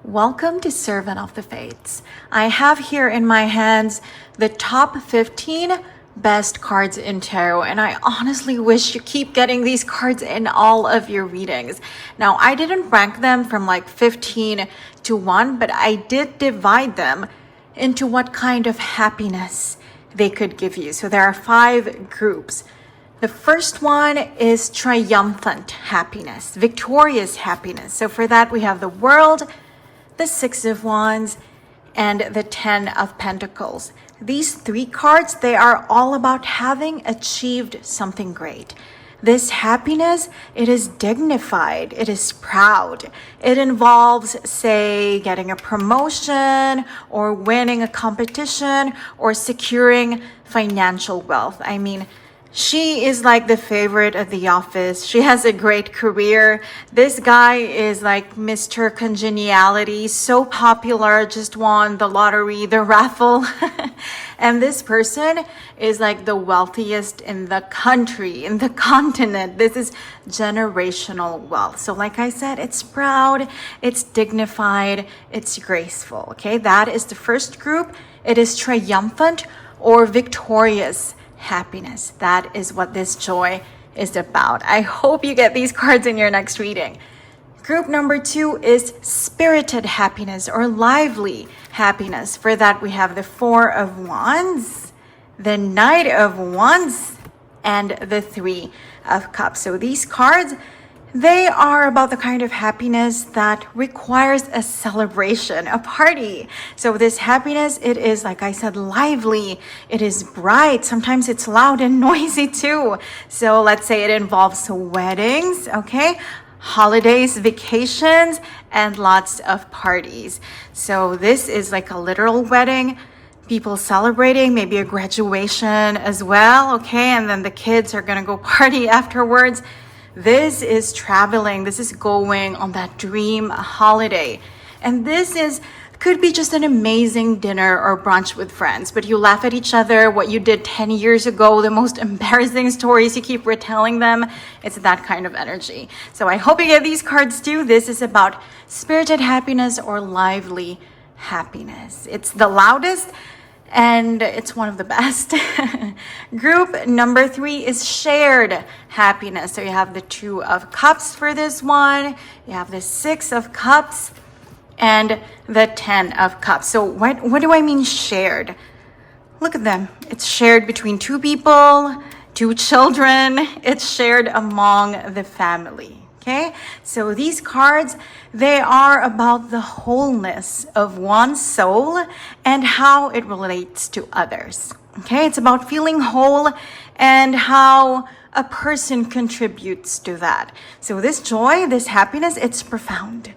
Welcome to Servant of the Fates. I have here in my hands the top 15 best cards in tarot, and I honestly wish you keep getting these cards in all of your readings. Now, I didn't rank them from like 15 to 1, but I did divide them into what kind of happiness they could give you. So there are 5 groups. The first one is triumphant happiness, victorious happiness. So for that, we have the World, the 6 of Wands, and the 10 of Pentacles. These 3 cards, they are all about having achieved something great. This happiness, it is dignified, it is proud. It involves, say, getting a promotion or winning a competition or securing financial wealth. I mean, she is like the favorite at the office. She has a great career. This guy is like Mr. Congeniality, so popular, just won the lottery, the raffle. And this person is like the wealthiest in the country, in the continent. This is generational wealth. So like I said, it's proud, it's dignified, it's graceful. Okay, that is the first group. It is triumphant or victorious happiness. That is what this joy is about. I hope you get these cards in your next reading. Group number 2 is spirited happiness or lively happiness. For that, we have the 4 of Wands, the Knight of Wands, and the 3 of Cups. So these cards, they are about the kind of happiness that requires a celebration, a party. So this happiness, it is, like I said, lively. It is bright. Sometimes it's loud and noisy too. So let's say it involves weddings, okay? Holidays, vacations, and lots of parties. So this is like a literal wedding. People celebrating, maybe a graduation as well, okay? And then the kids are gonna go party afterwards. This is traveling. This is going on that dream holiday. And this could be just an amazing dinner or brunch with friends, but you laugh at each other, what you did 10 years ago, the most embarrassing stories, you keep retelling them. It's that kind of energy. So I hope you get these cards too. This is about spirited happiness or lively happiness. It's the loudest, and it's one of the best. Group number 3 is shared happiness. So you have the 2 of Cups for this one. You have the 6 of Cups and the 10 of Cups. So what do I mean shared? Look at them. It's shared between 2 people, 2 children. It's shared among the family. Okay, so these cards, they are about the wholeness of one's soul and how it relates to others. Okay, it's about feeling whole and how a person contributes to that. So this joy, this happiness, it's profound.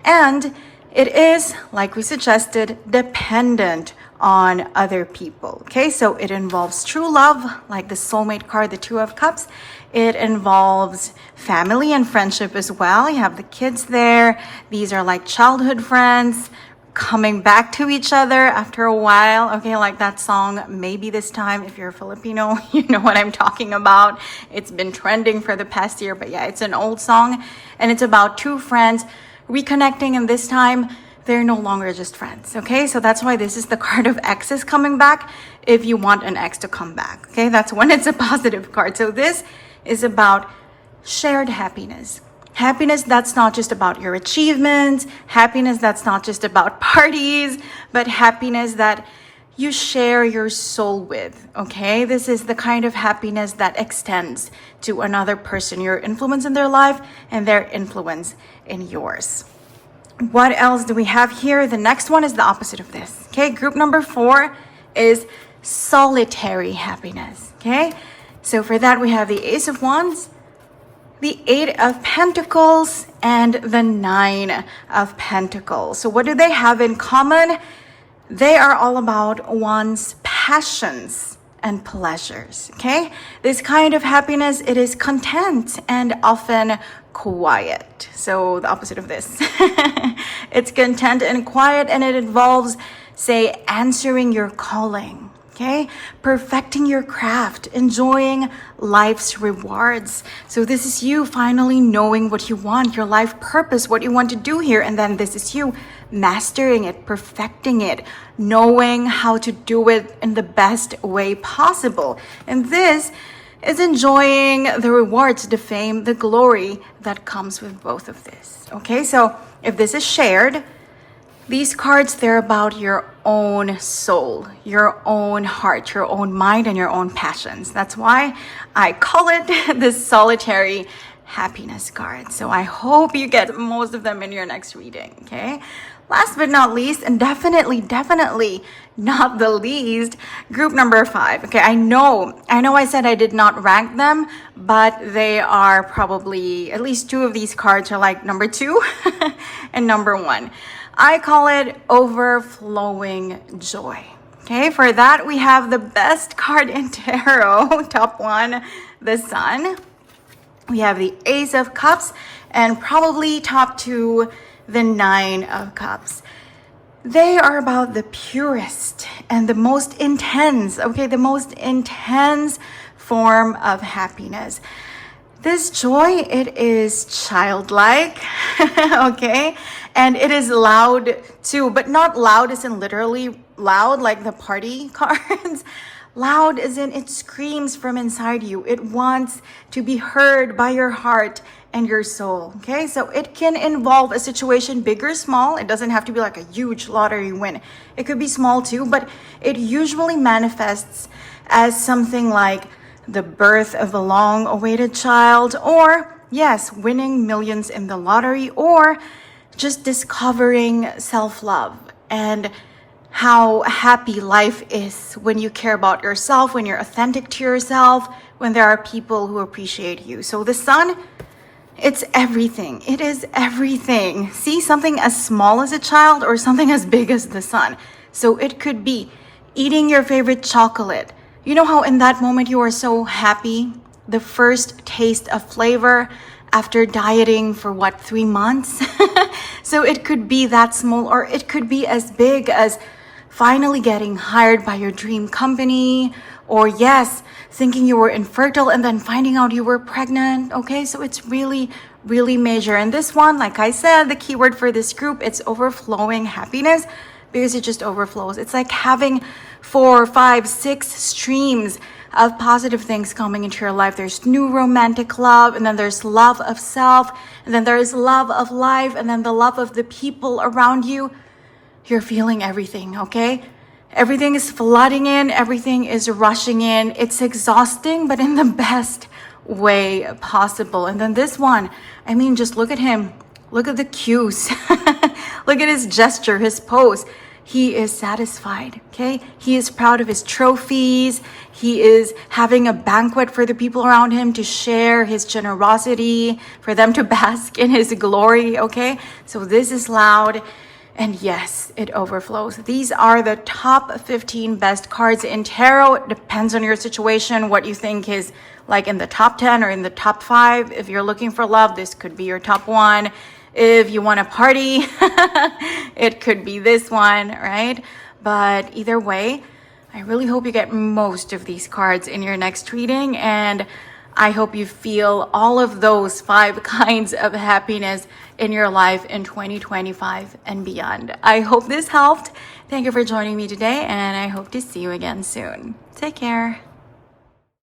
And it is, like we suggested, dependent on other people. Okay, so it involves true love, like the soulmate card, the 2 of Cups. It involves family and friendship as well. You have the kids there. These are like childhood friends coming back to each other after a while. Okay, like that song, Maybe This Time. If you're Filipino, you know what I'm talking about. It's been trending for the past year, but yeah, it's an old song. And it's about 2 friends reconnecting, and this time they're no longer just friends. Okay, so that's why this is the card of exes coming back if you want an ex to come back. Okay, that's when it's a positive card. So this is about shared happiness. Happiness that's not just about your achievements, happiness that's not just about parties, but happiness that you share your soul with, okay? This is the kind of happiness that extends to another person, your influence in their life and their influence in yours. What else do we have here? The next one is the opposite of this, okay? Group number 4 is solitary happiness, okay? So for that, we have the Ace of Wands, the 8 of Pentacles, and the 9 of Pentacles. So what do they have in common? They are all about one's passions and pleasures, okay? This kind of happiness, it is content and often quiet. So the opposite of this. It's content and quiet, and it involves, say, answering your calling. Okay, perfecting your craft, enjoying life's rewards. So this is you finally knowing what you want, your life purpose, what you want to do here. And then this is you mastering it, perfecting it, knowing how to do it in the best way possible. And this is enjoying the rewards, the fame, the glory that comes with both of this. Okay, so if this is shared, these cards, they're about your own soul, your own heart, your own mind, and your own passions. That's why I call it the solitary happiness card. So I hope you get most of them in your next reading, okay? Last but not least, and definitely not the least, group number 5. Okay, I know I said I did not rank them, but they are probably, at least 2 of these cards are like number 2 and number 1. I call it overflowing joy. Okay, for that we have the best card in tarot, top 1, the Sun. We have the Ace of Cups, and probably top 2, the 9 of Cups. They are about the purest and the most intense, okay, the most intense form of happiness. This joy, it is childlike, okay? And it is loud too, but not loud as in literally loud like the party cards. Loud as in it screams from inside you. It wants to be heard by your heart and your soul, okay? So it can involve a situation big or small. It doesn't have to be like a huge lottery win. It could be small too, but it usually manifests as something like the birth of a long-awaited child, or yes, winning millions in the lottery, or just discovering self-love and how happy life is when you care about yourself, when you're authentic to yourself, when there are people who appreciate you. So the Sun, it's everything. It is everything. See, something as small as a child or something as big as the Sun. So it could be eating your favorite chocolate. You know how in that moment you are so happy? The first taste of flavor after dieting for 3 months? So it could be that small, or it could be as big as finally getting hired by your dream company, or yes, thinking you were infertile and then finding out you were pregnant. Okay, so it's really major. And this one, like I said, the keyword for this group, it's overflowing happiness, because it just overflows. It's like having 4, 5, 6 streams of positive things coming into your life. There's new romantic love, and then there's love of self, and then there's love of life, and then the love of the people around you. You're feeling everything, okay? Everything is flooding in, everything is rushing in. It's exhausting, but in the best way possible. And then this one, I mean, just look at him. Look at the cues. Look at his gesture, his pose. He is satisfied, okay? He is proud of his trophies. He is having a banquet for the people around him to share his generosity, for them to bask in his glory, okay? So this is loud. And yes, it overflows. These are the top 15 best cards in tarot. It depends on your situation, what you think is like in the top 10 or in the top 5. If you're looking for love, this could be your top 1. If you want to party, it could be this one, right? But either way, I really hope you get most of these cards in your next reading, and I hope you feel all of those 5 kinds of happiness in your life in 2025 and beyond. I hope this helped. Thank you for joining me today, and I hope to see you again soon. Take care.